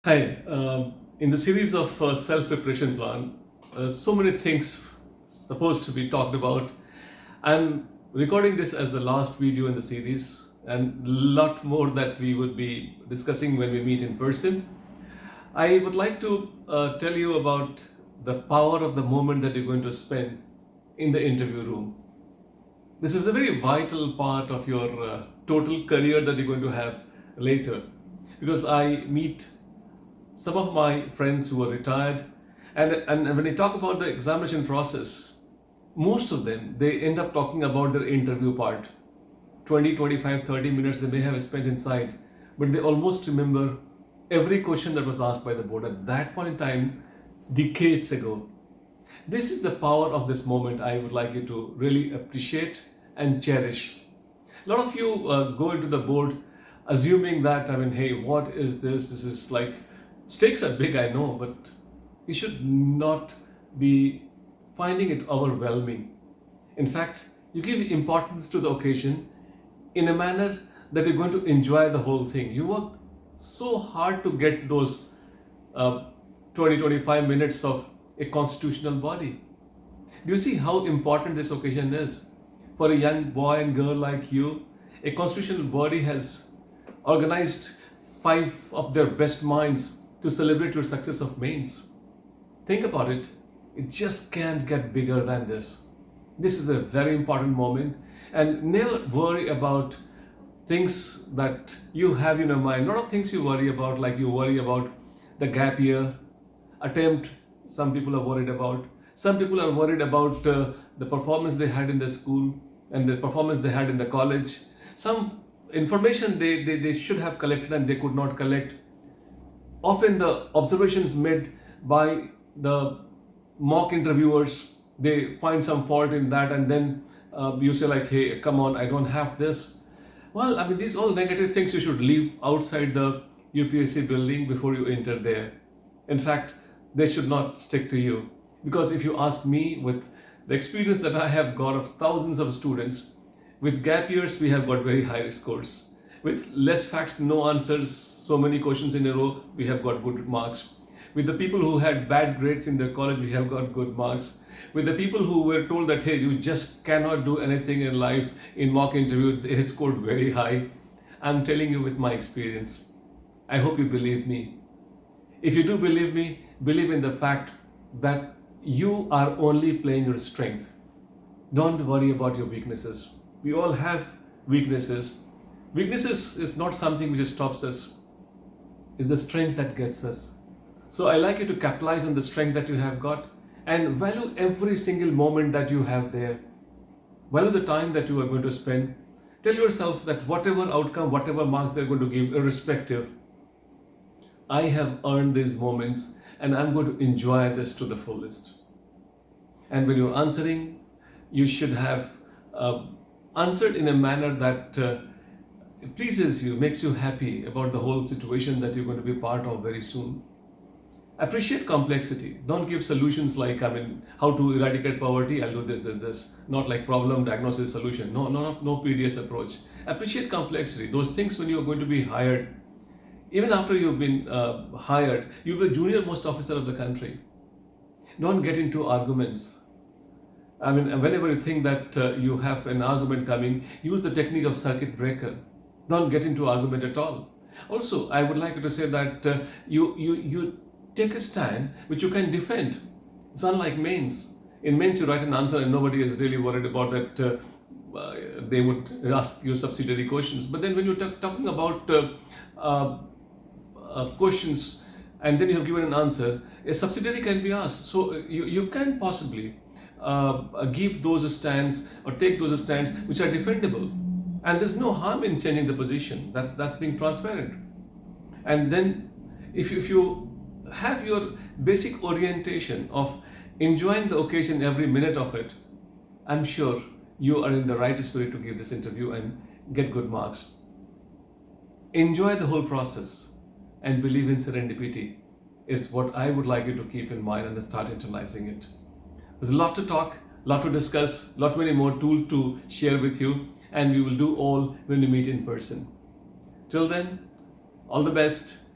Hi, in the series of self-preparation plan, so many things supposed to be talked about. I'm recording this as the last video in the series, and lot more that we would be discussing when we meet in person. I would like to tell you about the power of the moment that you're going to spend in the interview room. This is a very vital part of your total career that you're going to have later, because I meet some of my friends who are retired, and when I talk about the examination process, most of them they end up talking about their interview part. 20, 25, 30 minutes they may have spent inside, but they almost remember every question that was asked by the board at that point in time, decades ago. This is the power of this moment I would like you to really appreciate and cherish. A lot of you go into the board assuming that, hey, what is this? This is like, stakes are big, I know, but you should not be finding it overwhelming. In fact, you give importance to the occasion in a manner that you're going to enjoy the whole thing. You work so hard to get those 20 25 minutes of a constitutional body. Do you see how important this occasion is? For a young boy and girl like you, a constitutional body has organized five of their best minds to celebrate your success of mains. Think about it. It just can't get bigger than this. This is a very important moment, and never worry about things that you have in your mind. A lot of things you worry about, like you worry about the gap year attempt. Some people are worried about. Some people are worried about the performance they had in the school and the performance they had in the college. Some information they should have collected and they could not collect. Often the observations made by the mock interviewers, they find some fault in that, and then you say like, hey, come on, I don't have this. Well, these all negative things you should leave outside the UPSC building before you enter there. In fact, they should not stick to you, because if you ask me, with the experience that I have got of thousands of students, with gap years we have got very high scores. With less facts, no answers, so many questions in a row, we have got good marks. With the people who had bad grades in their college, we have got good marks. With the people who were told that, hey, you just cannot do anything in life, in mock interview, they scored very high. I'm telling you with my experience. I hope you believe me. If you do believe me, believe in the fact that you are only playing your strength. Don't worry about your weaknesses. We all have weaknesses. Weaknesses is not something which stops us. It's the strength that gets us. So I like you to capitalize on the strength that you have got and value every single moment that you have there. Value the time that you are going to spend. Tell yourself that whatever outcome, whatever marks they're going to give, irrespective, I have earned these moments and I'm going to enjoy this to the fullest. And when you're answering, you should have answered in a manner that pleases you, makes you happy about the whole situation that you're going to be part of very soon. Appreciate complexity. Don't give solutions like, how to eradicate poverty, I'll do this. Not like problem, diagnosis, solution. No PDS approach. Appreciate complexity. Those things when you're going to be hired, even after you've been hired, you'll be the junior most officer of the country. Don't get into arguments. Whenever you think that you have an argument coming, use the technique of circuit breaker. Don't get into argument at all. Also, I would like you to say that you take a stand which you can defend. It's unlike mains. In mains, you write an answer and nobody is really worried about it. They would ask you subsidiary questions. But then when you're talking about questions and then you have given an answer, a subsidiary can be asked. So you can possibly give those stands or take those stands which are defendable, and there's no harm in changing the position. That's being transparent. And then if you have your basic orientation of enjoying the occasion every minute of it, I'm sure you are in the right spirit to give this interview and get good marks. Enjoy the whole process and believe in serendipity is what I would like you to keep in mind and start internalizing it. There's a lot to talk, a lot to discuss, lot many more tools to share with you, and we will do all when we meet in person. Till then, all the best.